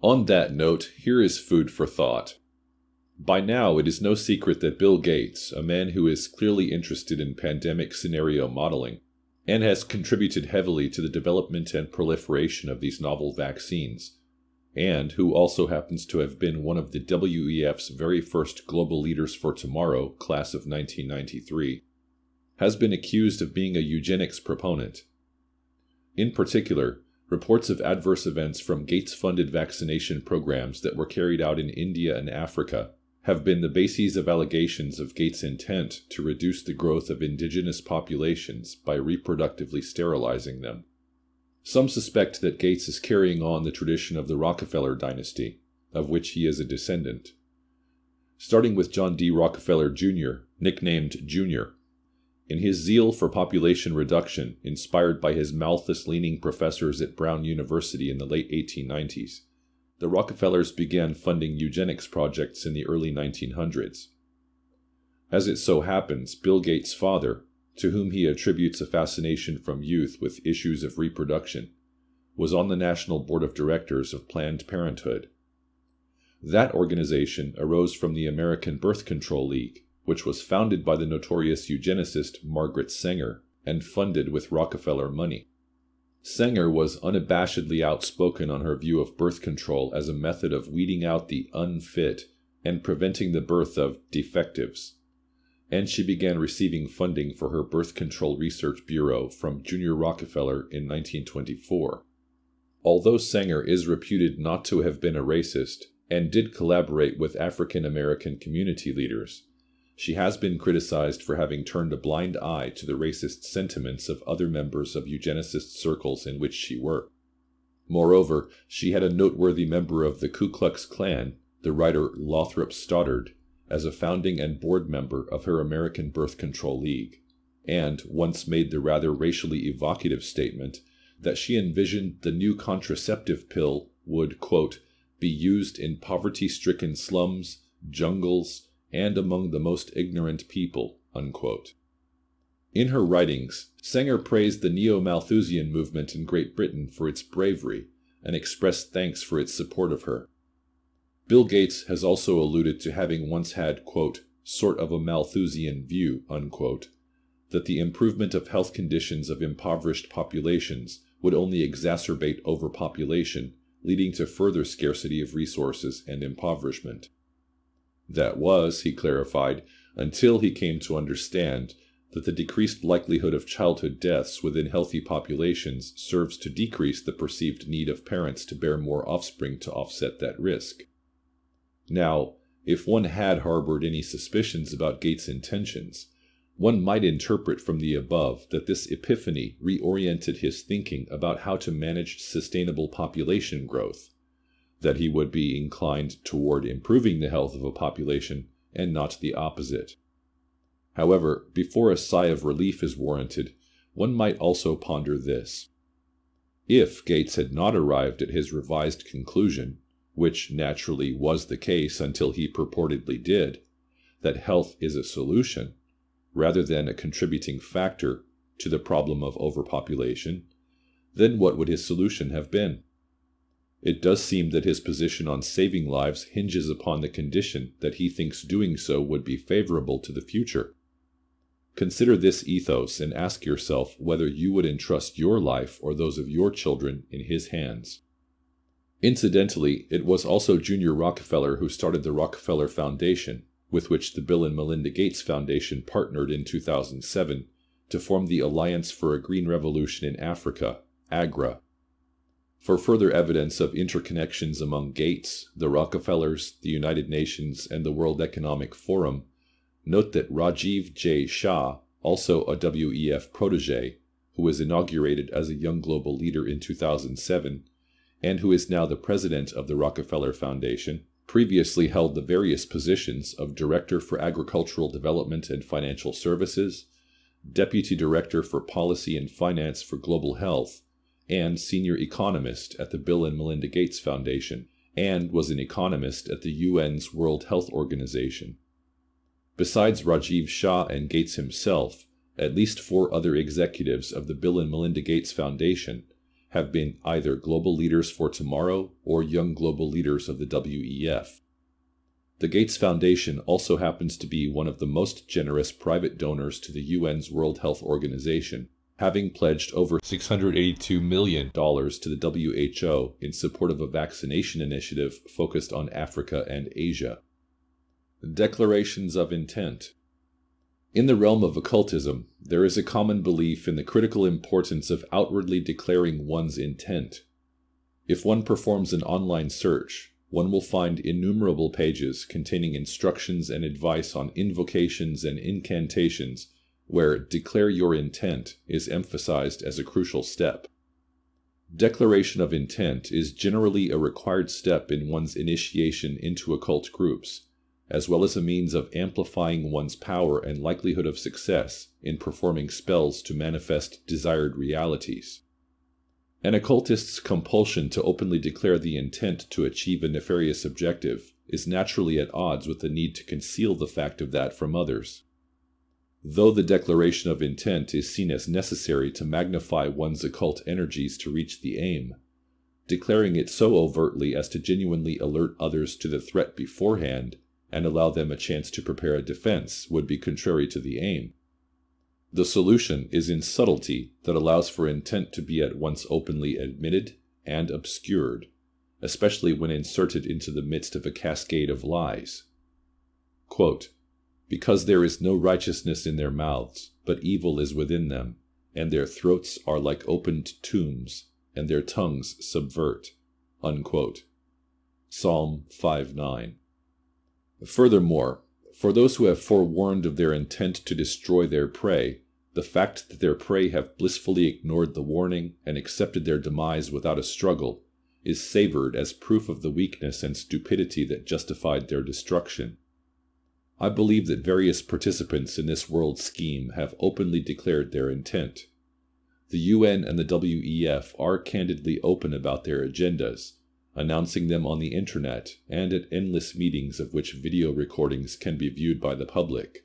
On that note, here is food for thought. By now, it is no secret that Bill Gates, a man who is clearly interested in pandemic scenario modeling, and has contributed heavily to the development and proliferation of these novel vaccines, and who also happens to have been one of the WEF's very first Global Leaders for Tomorrow, class of 1993, has been accused of being a eugenics proponent. In particular, reports of adverse events from Gates-funded vaccination programs that were carried out in India and Africa have been the bases of allegations of Gates' intent to reduce the growth of indigenous populations by reproductively sterilizing them. Some suspect that Gates is carrying on the tradition of the Rockefeller dynasty, of which he is a descendant. Starting with John D. Rockefeller Jr., nicknamed Junior. In his zeal for population reduction, inspired by his Malthus-leaning professors at Brown University in the late 1890s, the Rockefellers began funding eugenics projects in the early 1900s. As it so happens, Bill Gates' father, to whom he attributes a fascination from youth with issues of reproduction, was on the National Board of Directors of Planned Parenthood. That organization arose from the American Birth Control League, which was founded by the notorious eugenicist Margaret Sanger and funded with Rockefeller money. Sanger was unabashedly outspoken on her view of birth control as a method of weeding out the unfit and preventing the birth of defectives, and she began receiving funding for her birth control research bureau from Junior Rockefeller in 1924. Although Sanger is reputed not to have been a racist and did collaborate with African American community leaders, she has been criticized for having turned a blind eye to the racist sentiments of other members of eugenicist circles in which she worked. Moreover, she had a noteworthy member of the Ku Klux Klan, the writer Lothrop Stoddard, as a founding and board member of her American Birth Control League, and once made the rather racially evocative statement that she envisioned the new contraceptive pill would, quote, be used in poverty-stricken slums, jungles, and among the most ignorant people, unquote. In her writings, Sanger praised the Neo-Malthusian movement in Great Britain for its bravery and expressed thanks for its support of her. Bill Gates has also alluded to having once had, quote, sort of a Malthusian view, unquote, that the improvement of health conditions of impoverished populations would only exacerbate overpopulation, leading to further scarcity of resources and impoverishment. That was, he clarified, until he came to understand that the decreased likelihood of childhood deaths within healthy populations serves to decrease the perceived need of parents to bear more offspring to offset that risk. Now, if one had harbored any suspicions about Gates' intentions, one might interpret from the above that this epiphany reoriented his thinking about how to manage sustainable population growth, that he would be inclined toward improving the health of a population and not the opposite. However, before a sigh of relief is warranted, one might also ponder this. If Gates had not arrived at his revised conclusion, which naturally was the case until he purportedly did, that health is a solution, rather than a contributing factor to the problem of overpopulation, then what would his solution have been? It does seem that his position on saving lives hinges upon the condition that he thinks doing so would be favorable to the future. Consider this ethos and ask yourself whether you would entrust your life or those of your children in his hands. Incidentally, it was also Junior Rockefeller who started the Rockefeller Foundation, with which the Bill and Melinda Gates Foundation partnered in 2007 to form the Alliance for a Green Revolution in Africa, AGRA. For further evidence of interconnections among Gates, the Rockefellers, the United Nations, and the World Economic Forum, note that Rajiv J. Shah, also a WEF protege, who was inaugurated as a young global leader in 2007, and who is now the president of the Rockefeller Foundation, previously held the various positions of Director for Agricultural Development and Financial Services, Deputy Director for Policy and Finance for Global Health, and Senior Economist at the Bill and Melinda Gates Foundation, and was an economist at the UN's World Health Organization. Besides Rajiv Shah and Gates himself, at least 4 other executives of the Bill and Melinda Gates Foundation have been either global leaders for tomorrow or young global leaders of the WEF. The Gates Foundation also happens to be one of the most generous private donors to the UN's World Health Organization, having pledged over $682 million to the WHO in support of a vaccination initiative focused on Africa and Asia. Declarations of intent. In the realm of occultism, there is a common belief in the critical importance of outwardly declaring one's intent. If one performs an online search, one will find innumerable pages containing instructions and advice on invocations and incantations, where declare your intent is emphasized as a crucial step. Declaration of intent is generally a required step in one's initiation into occult groups, as well as a means of amplifying one's power and likelihood of success in performing spells to manifest desired realities. An occultist's compulsion to openly declare the intent to achieve a nefarious objective is naturally at odds with the need to conceal the fact of that from others. Though the declaration of intent is seen as necessary to magnify one's occult energies to reach the aim, declaring it so overtly as to genuinely alert others to the threat beforehand and allow them a chance to prepare a defense would be contrary to the aim. The solution is in subtlety that allows for intent to be at once openly admitted and obscured, especially when inserted into the midst of a cascade of lies. Quote, "Because there is no righteousness in their mouths, but evil is within them, and their throats are like opened tombs, and their tongues subvert." Unquote. Psalm 5:9. Furthermore, for those who have forewarned of their intent to destroy their prey, the fact that their prey have blissfully ignored the warning and accepted their demise without a struggle is savored as proof of the weakness and stupidity that justified their destruction. I believe that various participants in this world scheme have openly declared their intent. The UN and the WEF are candidly open about their agendas, announcing them on the internet and at endless meetings of which video recordings can be viewed by the public,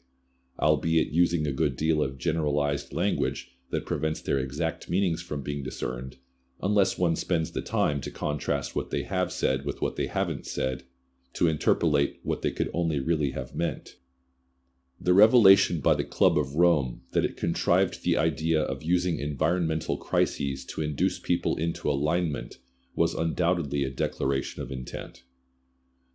albeit using a good deal of generalized language that prevents their exact meanings from being discerned, unless one spends the time to contrast what they have said with what they haven't said, to interpolate what they could only really have meant. The revelation by the Club of Rome that it contrived the idea of using environmental crises to induce people into alignment was undoubtedly a declaration of intent.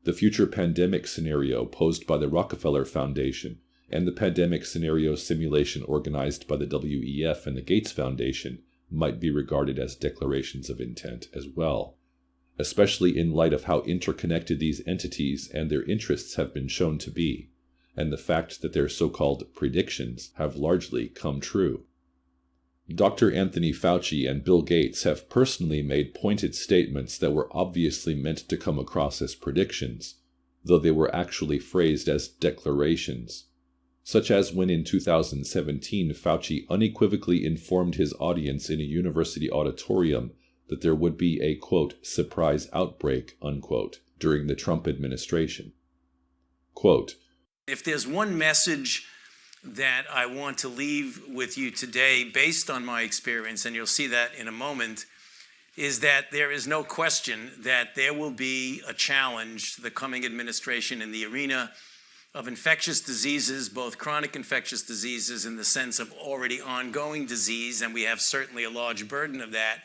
The future pandemic scenario posed by the Rockefeller Foundation and the pandemic scenario simulation organized by the WEF and the Gates Foundation might be regarded as declarations of intent as well, especially in light of how interconnected these entities and their interests have been shown to be, and the fact that their so-called predictions have largely come true. Dr. Anthony Fauci and Bill Gates have personally made pointed statements that were obviously meant to come across as predictions, though they were actually phrased as declarations, such as when in 2017 Fauci unequivocally informed his audience in a university auditorium that there would be a, quote, surprise outbreak, unquote, during the Trump administration. Quote, "If there's one message that I want to leave with you today based on my experience, and you'll see that in a moment, is that there is no question that there will be a challenge to the coming administration in the arena of infectious diseases, both chronic infectious diseases in the sense of already ongoing disease, and we have certainly a large burden of that,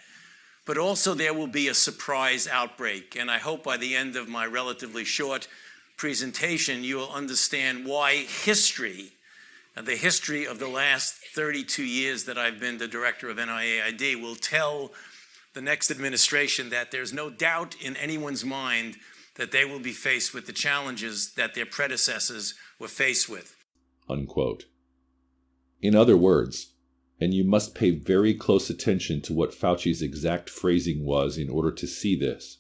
but also there will be a surprise outbreak. And I hope by the end of my relatively short presentation, you will understand why history, the history of the last 32 years that I've been the director of NIAID, will tell the next administration that there's no doubt in anyone's mind that they will be faced with the challenges that their predecessors were faced with." Unquote. In other words, and you must pay very close attention to what Fauci's exact phrasing was in order to see this,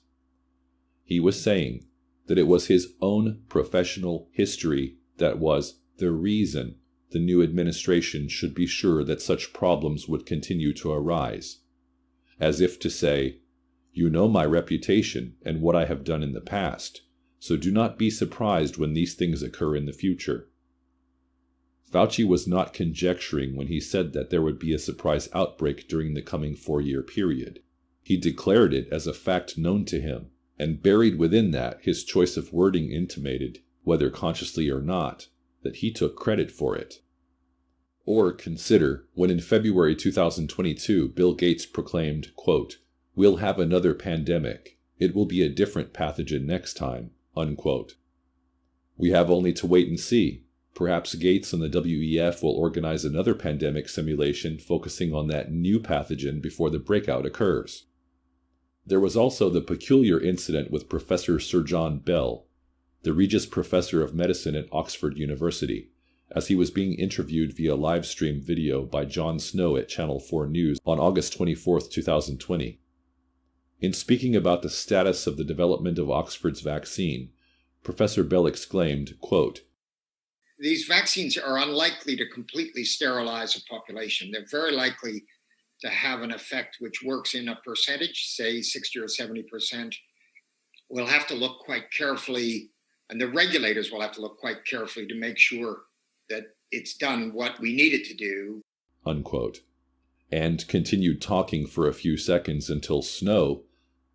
he was saying that it was his own professional history that was the reason the new administration should be sure that such problems would continue to arise, as if to say, "You know my reputation and what I have done in the past, so do not be surprised when these things occur in the future." Fauci was not conjecturing when he said that there would be a surprise outbreak during the coming 4-year period. He declared it as a fact known to him, and buried within that his choice of wording intimated, whether consciously or not, that he took credit for it. Or consider when in February 2022 Bill Gates proclaimed, quote, "We'll have another pandemic. It will be a different pathogen next time," unquote. We have only to wait and see. Perhaps Gates and the WEF will organize another pandemic simulation focusing on that new pathogen before the breakout occurs. There was also the peculiar incident with Professor Sir John Bell, the Regius Professor of Medicine at Oxford University, as he was being interviewed via live stream video by Jon Snow at Channel 4 News on August 24, 2020. In speaking about the status of the development of Oxford's vaccine, Professor Bell exclaimed, quote, "These vaccines are unlikely to completely sterilize a population. They're very likely to have an effect which works in a percentage, say 60 or 70%. We'll have to look quite carefully, and the regulators will have to look quite carefully to make sure that it's done what we need it to do," unquote, and continued talking for a few seconds until Snow,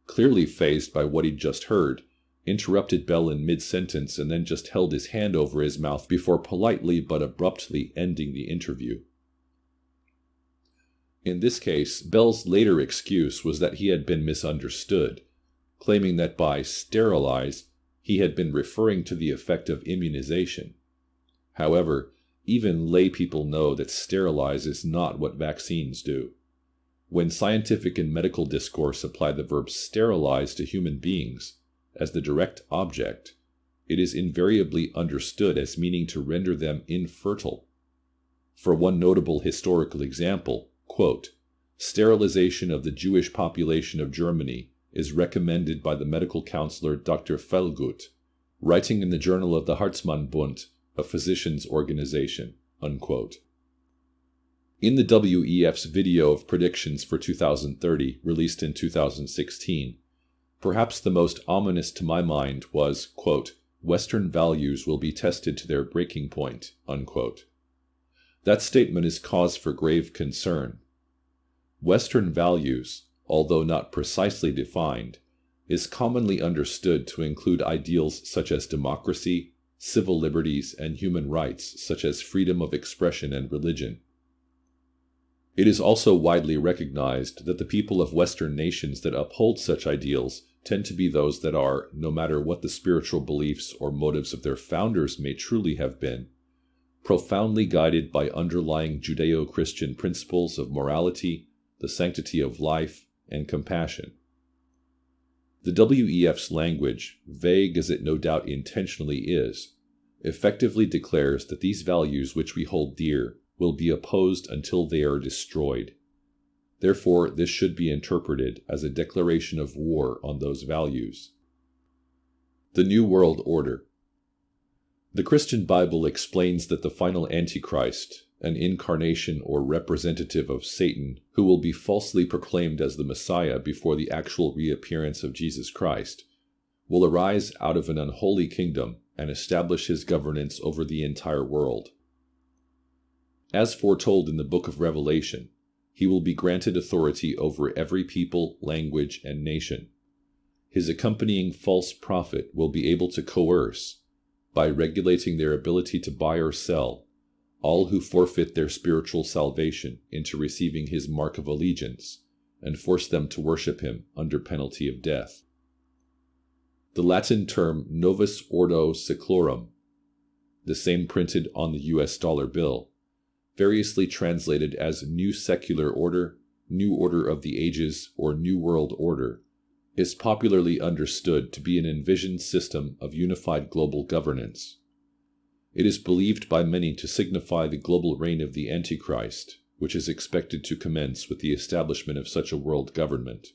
clearly fazed by what he'd just heard, interrupted Bell in mid-sentence and then just held his hand over his mouth before politely but abruptly ending the interview. In this case, Bell's later excuse was that he had been misunderstood, claiming that by sterilize, he had been referring to the effect of immunization. However, even lay people know that sterilize is not what vaccines do. When scientific and medical discourse apply the verb sterilize to human beings as the direct object, it is invariably understood as meaning to render them infertile. For one notable historical example, quote, "Sterilization of the Jewish population of Germany is recommended by the medical counselor Dr. Felgut, writing in the Journal of the Hartmann-Bund, a physicians' organization," unquote. In the WEF's video of predictions for 2030, released in 2016, perhaps the most ominous to my mind was, quote, "Western values will be tested to their breaking point," unquote. That statement is cause for grave concern. Western values, although not precisely defined, is commonly understood to include ideals such as democracy, civil liberties, and human rights such as freedom of expression and religion. It is also widely recognized that the people of Western nations that uphold such ideals tend to be those that are, no matter what the spiritual beliefs or motives of their founders may truly have been, profoundly guided by underlying Judeo-Christian principles of morality, the sanctity of life, and compassion. The WEF's language, vague as it no doubt intentionally is, effectively declares that these values which we hold dear will be opposed until they are destroyed. Therefore, this should be interpreted as a declaration of war on those values. The New World Order. The Christian Bible explains that the final Antichrist, an incarnation or representative of Satan who will be falsely proclaimed as the Messiah before the actual reappearance of Jesus Christ, will arise out of an unholy kingdom and establish his governance over the entire world. As foretold in the book of Revelation, he will be granted authority over every people, language, and nation. His accompanying false prophet will be able to coerce, by regulating their ability to buy or sell, all who forfeit their spiritual salvation into receiving his mark of allegiance, and force them to worship him under penalty of death. The Latin term Novus Ordo Seclorum, the same printed on the US dollar bill, variously translated as New Secular Order, New Order of the Ages, or New World Order, is popularly understood to be an envisioned system of unified global governance. It is believed by many to signify the global reign of the Antichrist, which is expected to commence with the establishment of such a world government.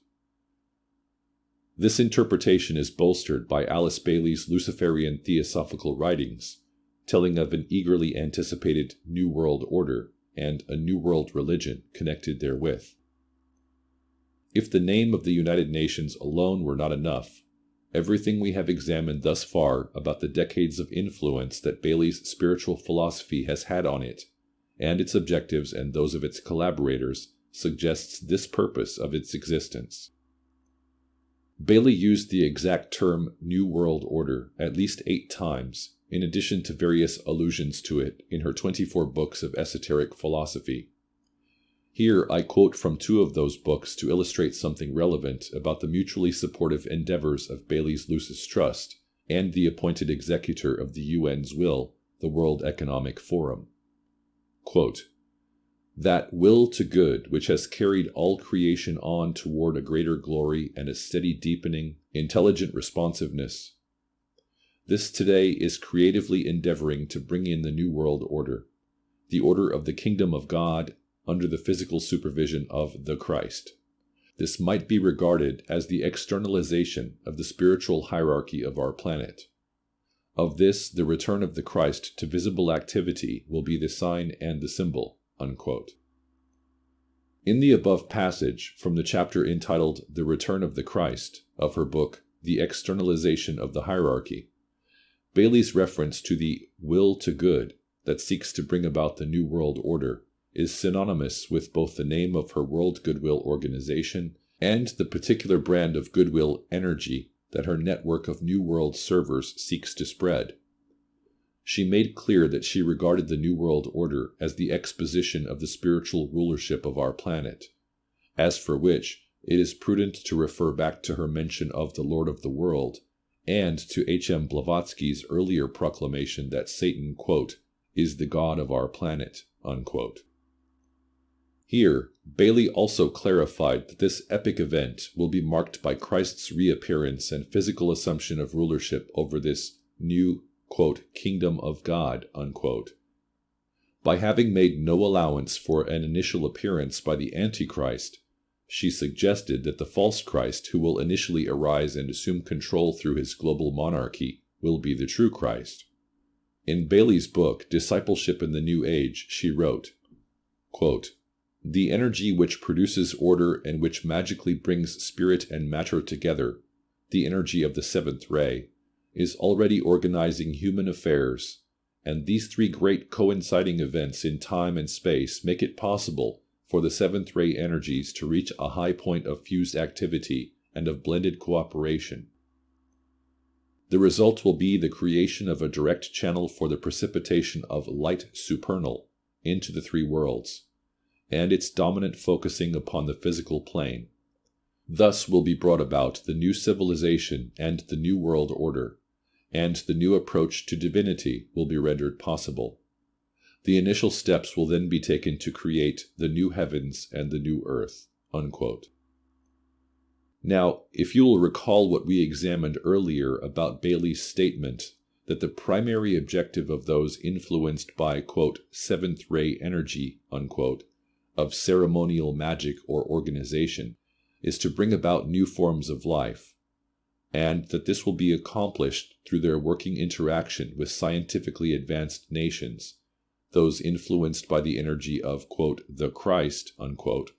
This interpretation is bolstered by Alice Bailey's Luciferian theosophical writings, telling of an eagerly anticipated New World Order and a New World religion connected therewith. If the name of the United Nations alone were not enough, everything we have examined thus far about the decades of influence that Bailey's spiritual philosophy has had on it, and its objectives and those of its collaborators, suggests this purpose of its existence. Bailey used the exact term New World Order at least 8 times, in addition to various allusions to it in her 24 books of esoteric philosophy. Here I quote from 2 of those books to illustrate something relevant about the mutually supportive endeavors of Bailey's Lucis Trust and the appointed executor of the UN's will, the World Economic Forum. Quote, "That will to good which has carried all creation on toward a greater glory and a steady deepening, intelligent responsiveness. This today is creatively endeavoring to bring in the New World Order, the order of the kingdom of God under the physical supervision of the Christ. This might be regarded as the externalization of the spiritual hierarchy of our planet. Of this, the return of the Christ to visible activity will be the sign and the symbol." Unquote. In the above passage from the chapter entitled The Return of the Christ of her book, The Externalization of the Hierarchy, Bailey's reference to the will to good that seeks to bring about the New World Order is synonymous with both the name of her World Goodwill Organization and the particular brand of goodwill energy that her network of New World servers seeks to spread. She made clear that she regarded the New World Order as the exposition of the spiritual rulership of our planet, as for which it is prudent to refer back to her mention of the Lord of the World and to H.M. Blavatsky's earlier proclamation that Satan, quote, "is the God of our planet," unquote. Here, Bailey also clarified that this epic event will be marked by Christ's reappearance and physical assumption of rulership over this new, quote, "kingdom of God," unquote. By having made no allowance for an initial appearance by the Antichrist, she suggested that the false Christ who will initially arise and assume control through his global monarchy will be the true Christ. In Bailey's book, Discipleship in the New Age, she wrote, quote, "The energy which produces order and which magically brings spirit and matter together, the energy of the seventh ray, is already organizing human affairs, and these 3 great coinciding events in time and space make it possible for the seventh ray energies to reach a high point of fused activity and of blended cooperation. The result will be the creation of a direct channel for the precipitation of light supernal into the 3 worlds, and its dominant focusing upon the physical plane. Thus will be brought about the new civilization and the new world order, and the new approach to divinity will be rendered possible. The initial steps will then be taken to create the new heavens and the new earth." Unquote. Now, if you will recall what we examined earlier about Bailey's statement that the primary objective of those influenced by, quote, "seventh ray energy," unquote, of ceremonial magic or organization is to bring about new forms of life, and that this will be accomplished through their working interaction with scientifically advanced nations, those influenced by the energy of, quote, "the Christ," unquote,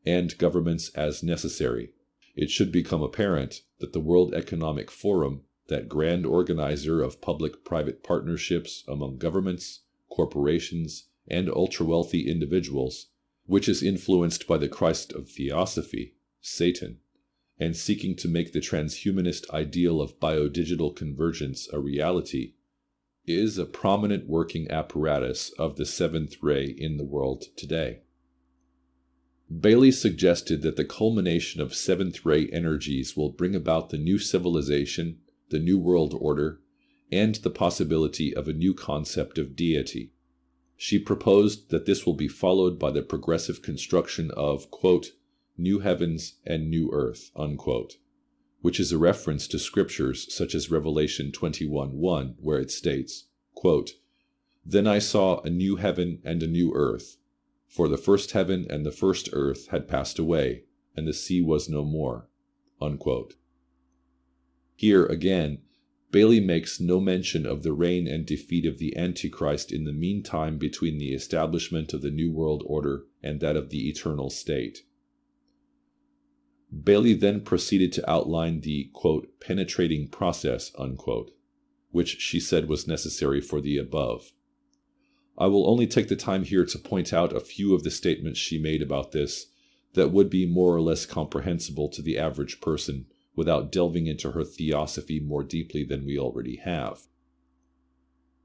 and governments as necessary. It should become apparent that the World Economic Forum, that grand organizer of public-private partnerships among governments, corporations, and ultra-wealthy individuals, which is influenced by the Christ of Theosophy, Satan, and seeking to make the transhumanist ideal of biodigital convergence a reality, is a prominent working apparatus of the seventh ray in the world today. Bailey suggested that the culmination of seventh ray energies will bring about the new civilization, the new world order, and the possibility of a new concept of deity. She proposed that this will be followed by the progressive construction of, quote, "new heavens and new earth," unquote, which is a reference to scriptures such as Revelation 21:1, where it states, quote, "Then I saw a new heaven and a new earth, for the first heaven and the first earth had passed away, and the sea was no more," unquote. Here again, Bailey makes no mention of the reign and defeat of the Antichrist in the meantime between the establishment of the New World Order and that of the eternal state. Bailey then proceeded to outline the, quote, "penetrating process," unquote, which she said was necessary for the above. I will only take the time here to point out a few of the statements she made about this that would be more or less comprehensible to the average person without delving into her theosophy more deeply than we already have.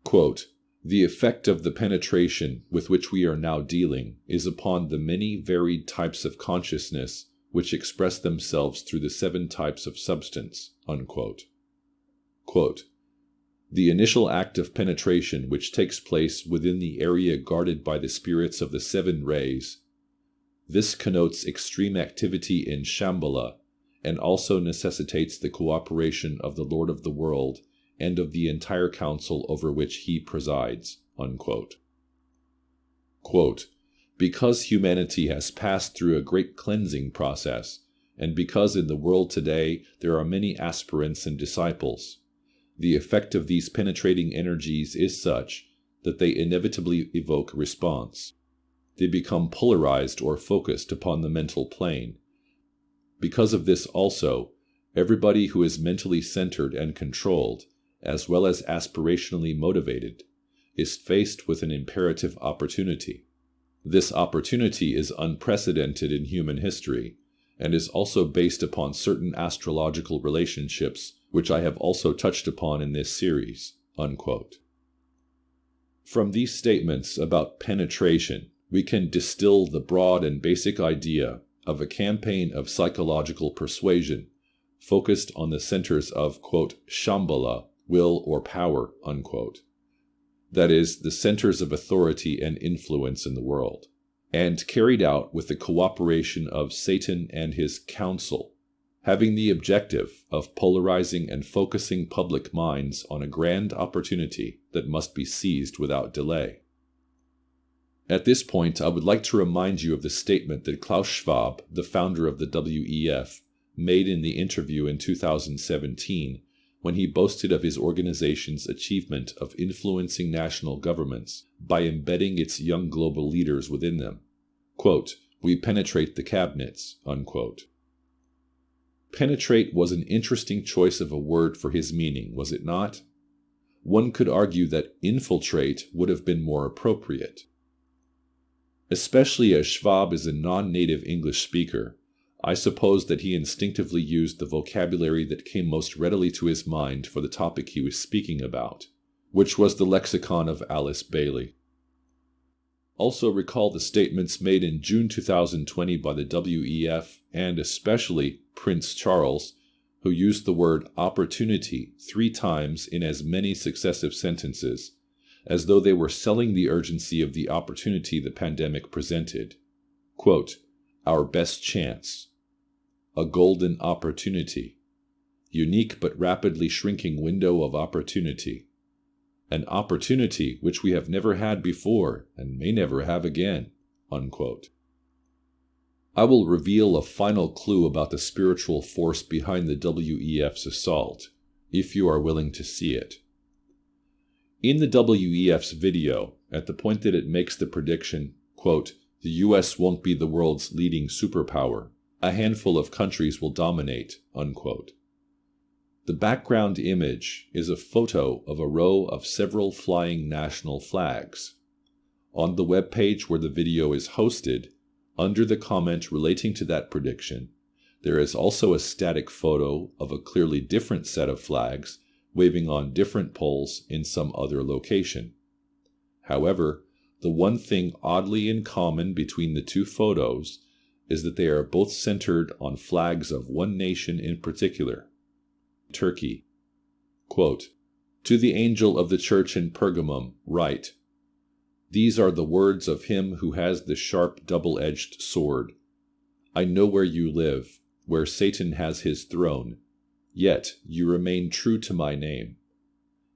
Quote, "The effect of the penetration with which we are now dealing is upon the many varied types of consciousness which express themselves through the 7 types of substance." Unquote. Quote, "The initial act of penetration which takes place within the area guarded by the spirits of the 7 rays. This connotes extreme activity in Shambhala, and also necessitates the cooperation of the Lord of the world and of the entire council over which he presides." Unquote. Quote, "Because humanity has passed through a great cleansing process, and because in the world today there are many aspirants and disciples, the effect of these penetrating energies is such that they inevitably evoke response. They become polarized or focused upon the mental plane. Because of this also, everybody who is mentally centered and controlled, as well as aspirationally motivated, is faced with an imperative opportunity. This opportunity is unprecedented in human history, and is also based upon certain astrological relationships, which I have also touched upon in this series." Unquote. From these statements about penetration, we can distill the broad and basic idea of a campaign of psychological persuasion focused on the centers of, quote, Shambhala, will or power, unquote. That is, the centers of authority and influence in the world, and carried out with the cooperation of Satan and his council, having the objective of polarizing and focusing public minds on a grand opportunity that must be seized without delay. At this point, I would like to remind you of the statement that Klaus Schwab, the founder of the WEF, made in the interview in 2017 when he boasted of his organization's achievement of influencing national governments by embedding its young global leaders within them. Quote, "We penetrate the cabinets," unquote. Penetrate was an interesting choice of a word for his meaning, was it not? One could argue that infiltrate would have been more appropriate. Especially as Schwab is a non-native English speaker, I suppose that he instinctively used the vocabulary that came most readily to his mind for the topic he was speaking about, which was the lexicon of Alice Bailey. Also recall the statements made in June 2020 by the WEF and especially Prince Charles, who used the word opportunity 3 times in as many successive sentences, as though they were selling the urgency of the opportunity the pandemic presented. Quote, "Our best chance. A golden opportunity. Unique but rapidly shrinking window of opportunity. An opportunity which we have never had before and may never have again." Unquote. I will reveal a final clue about the spiritual force behind the WEF's assault, if you are willing to see it. In the WEF's video, at the point that it makes the prediction, quote, "The US won't be the world's leading superpower. A handful of countries will dominate," unquote. The background image is a photo of a row of several flying national flags. On the webpage where the video is hosted, under the comment relating to that prediction, there is also a static photo of a clearly different set of flags waving on different poles in some other location. However, the one thing oddly in common between the 2 photos is that they are both centered on flags of one nation in particular, Turkey. Quote, "To the angel of the church in Pergamum, write, These are the words of him who has the sharp double-edged sword. I know where you live, where Satan has his throne, yet you remain true to my name.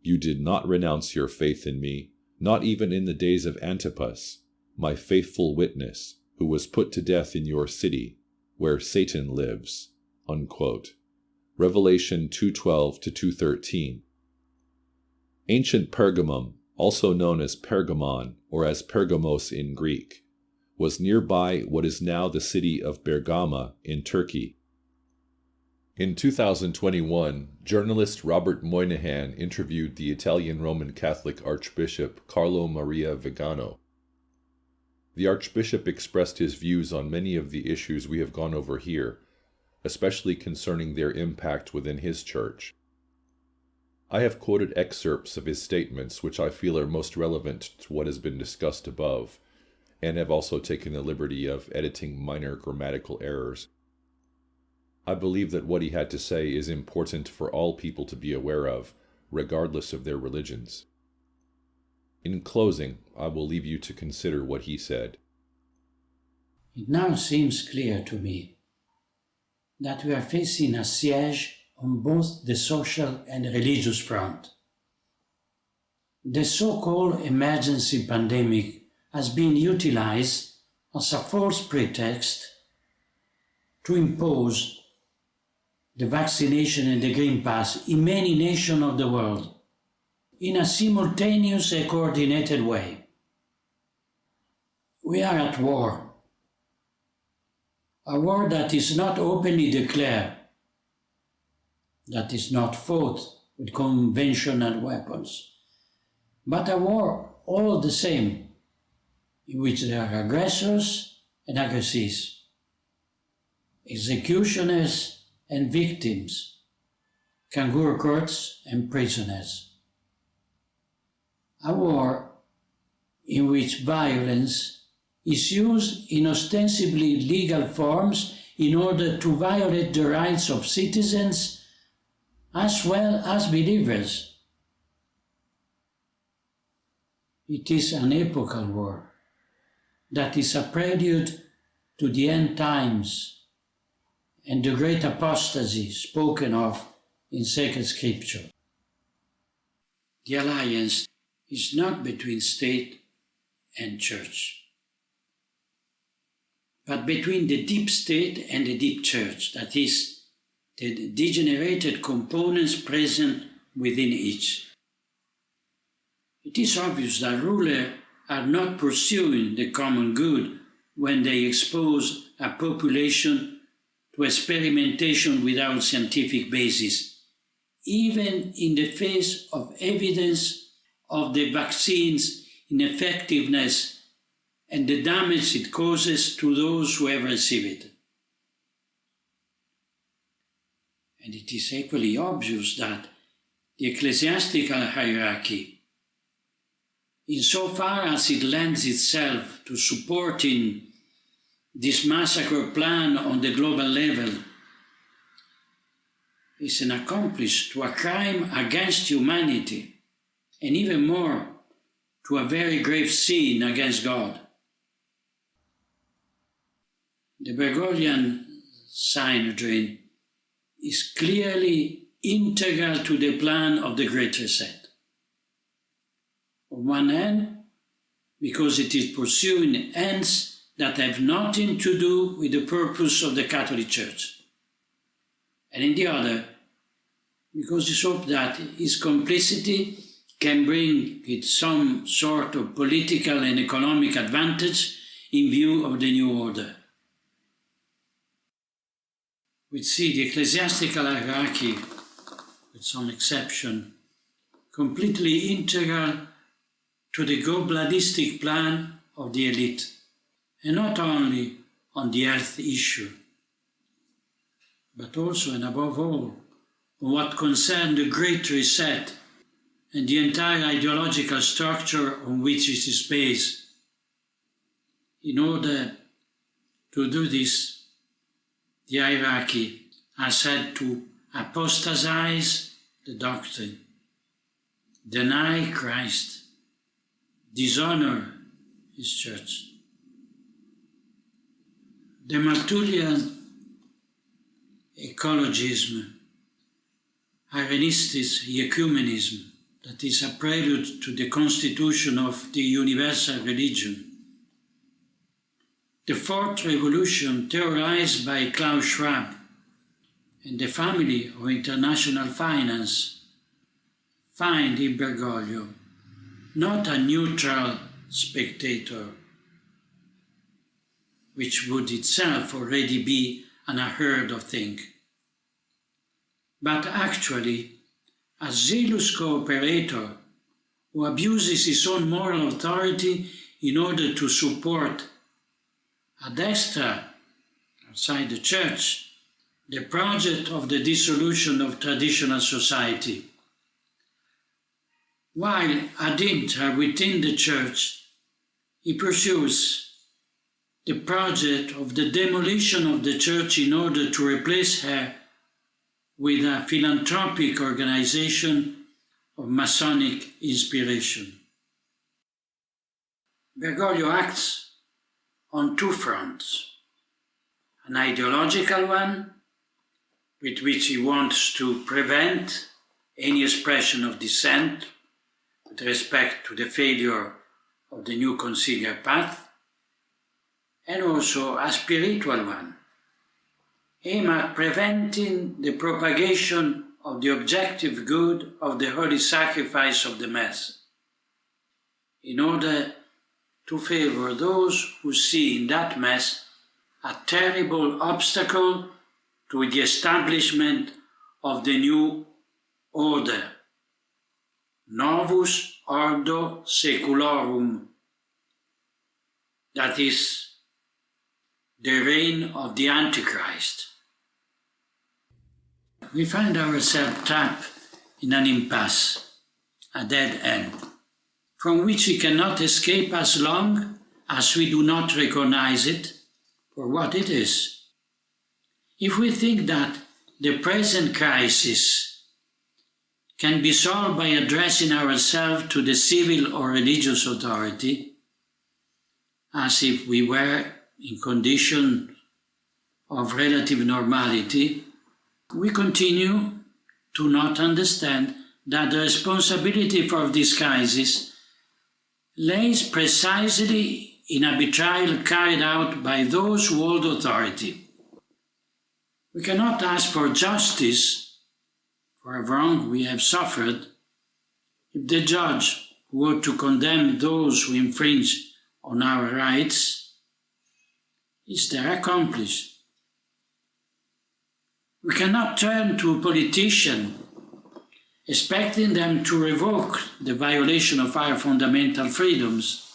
You did not renounce your faith in me, not even in the days of Antipas, my faithful witness, who was put to death in your city, where Satan lives." Unquote. Revelation 2:12-2:13. Ancient Pergamum, also known as Pergamon or as Pergamos in Greek, was nearby what is now the city of Bergama in Turkey. In 2021, journalist Robert Moynihan interviewed the Italian Roman Catholic Archbishop Carlo Maria Viganò. The Archbishop expressed his views on many of the issues we have gone over here, especially concerning their impact within his church. I have quoted excerpts of his statements which I feel are most relevant to what has been discussed above, and have also taken the liberty of editing minor grammatical errors. I believe that what he had to say is important for all people to be aware of, regardless of their religions. In closing, I will leave you to consider what he said. It now seems clear to me that we are facing a siege on both the social and religious front. The so-called emergency pandemic has been utilized as a false pretext to impose the vaccination and the Green Pass in many nations of the world in a simultaneous and coordinated way. We are at war, a war that is not openly declared, that is not fought with conventional weapons, but a war all the same, in which there are aggressors and aggressees, executioners and victims, kangaroo courts and prisoners. A war in which violence is used in ostensibly legal forms in order to violate the rights of citizens as well as believers. It is an epochal war that is a prelude to the end times and the great apostasy spoken of in sacred scripture. The alliance is not between state and church, but between the deep state and the deep church, that is, the degenerated components present within each. It is obvious that rulers are not pursuing the common good when they expose a population to experimentation without scientific basis, even in the face of evidence of the vaccine's ineffectiveness and the damage it causes to those who have received it. And it is equally obvious that the ecclesiastical hierarchy, insofar as it lends itself to supporting this massacre plan on the global level, is an accomplice to a crime against humanity, and even more, to a very grave sin against God. The Bergoglian Synodrine is clearly integral to the plan of the Great Reset. On one hand, because it is pursuing ends that have nothing to do with the purpose of the Catholic Church. And in the other, because it's hoped that its complicity can bring it some sort of political and economic advantage in view of the new order. We see the ecclesiastical hierarchy, with some exception, completely integral to the globalistic plan of the elite, and not only on the health issue, but also and above all on what concerns the Great Reset and the entire ideological structure on which it is based. In order to do this, the hierarchy has had to apostatize the doctrine, deny Christ, dishonor his church. The Malthusian ecologism, Irenistic ecumenism, that is a prelude to the constitution of the universal religion. The Fourth Revolution, theorized by Klaus Schwab and the family of international finance, find in Bergoglio not a neutral spectator, which would itself already be an unheard of thing, but actually a zealous cooperator who abuses his own moral authority in order to support ad extra, outside the church, the project of the dissolution of traditional society. While ad intra within the Church, he pursues the project of the demolition of the Church in order to replace her with a philanthropic organization of Masonic inspiration. Bergoglio acts on two fronts: an ideological one, with which he wants to prevent any expression of dissent with respect to the failure of the new conciliar path, and also a spiritual one, aimed at preventing the propagation of the objective good of the holy sacrifice of the Mass, in order to favor those who see in that Mass a terrible obstacle to the establishment of the new order, Novus Ordo Seculorum, that is, the reign of the Antichrist. We find ourselves trapped in an impasse, a dead end, from which we cannot escape as long as we do not recognize it for what it is. If we think that the present crisis can be solved by addressing ourselves to the civil or religious authority, as if we were in condition of relative normality, we continue to not understand that the responsibility for this crisis lays precisely in a betrayal carried out by those who hold authority. We cannot ask for justice for a wrong we have suffered if the judge who ought to condemn those who infringe on our rights is their accomplice. We cannot turn to a politician expecting them to revoke the violation of our fundamental freedoms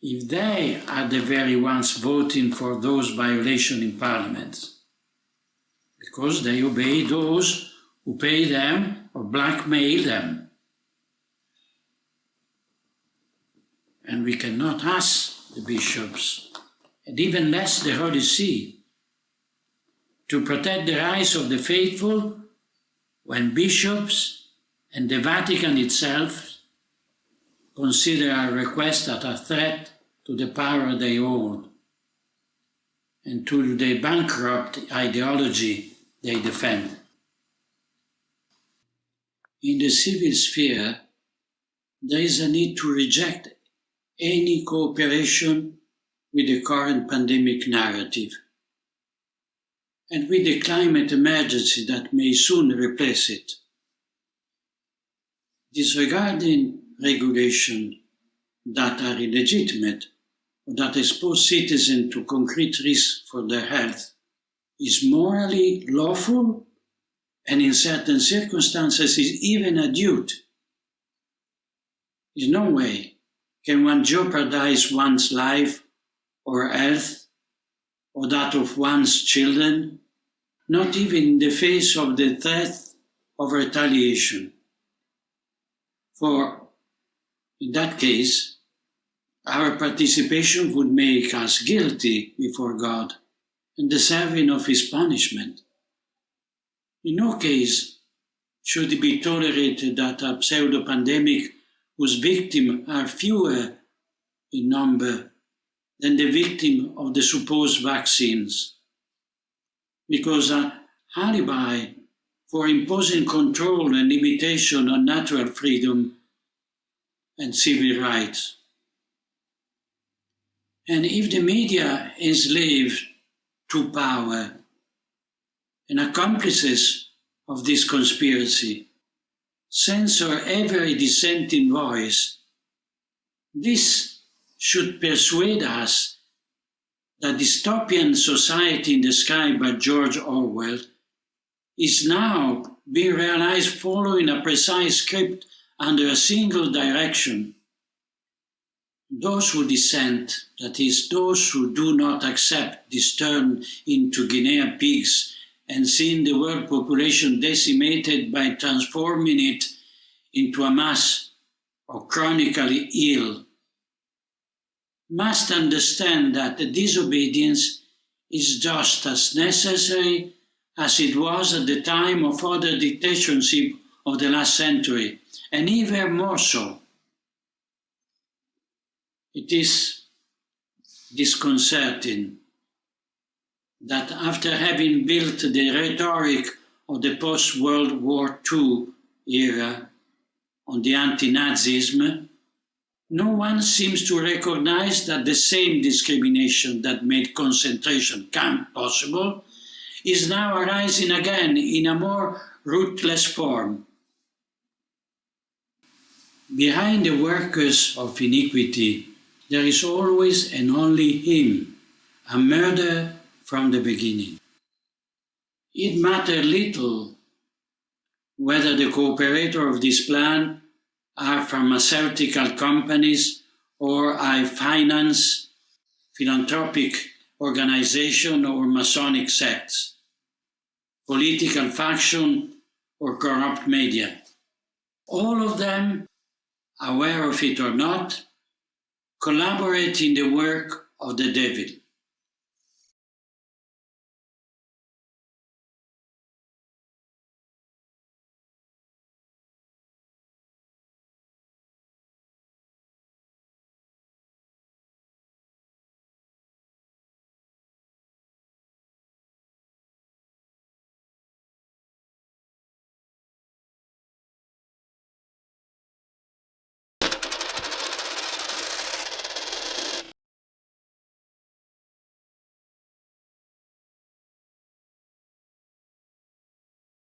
if they are the very ones voting for those violations in Parliament, because they obey those who pay them or blackmail them. And we cannot ask the bishops, and even less the Holy See, to protect the rights of the faithful when bishops and the Vatican itself consider our request as a threat to the power they hold and to the bankrupt ideology they defend. In the civil sphere, there is a need to reject any cooperation with the current pandemic narrative and with the climate emergency that may soon replace it. Disregarding regulations that are illegitimate or that expose citizens to concrete risk for their health is morally lawful and in certain circumstances is even a duty. In no way can one jeopardize one's life or health or that of one's children, not even in the face of the threat of retaliation. For in that case, our participation would make us guilty before God and deserving of His punishment. In no case should it be tolerated that a pseudo-pandemic whose victims are fewer in number than the victim of the supposed vaccines, because an alibi for imposing control and limitation on natural freedom and civil rights. And if the media enslaved to power and accomplices of this conspiracy censor every dissenting voice, this should persuade us that dystopian society described by George Orwell is now being realized following a precise script under a single direction. Those who dissent, that is, those who do not accept this turn into guinea pigs and seen the world population decimated by transforming it into a mass of chronically ill, must understand that the disobedience is just as necessary as it was at the time of other dictatorship of the last century, and even more so. It is disconcerting that after having built the rhetoric of the post-World War II era on the anti-Nazism, no one seems to recognize that the same discrimination that made concentration camp possible is now arising again in a more ruthless form. Behind the workers of iniquity, there is always and only him, a murderer from the beginning. It mattered little whether the cooperator of this plan are pharmaceutical companies or I finance philanthropic organization or Masonic sects, political faction or corrupt media. All of them, aware of it or not, collaborate in the work of the devil.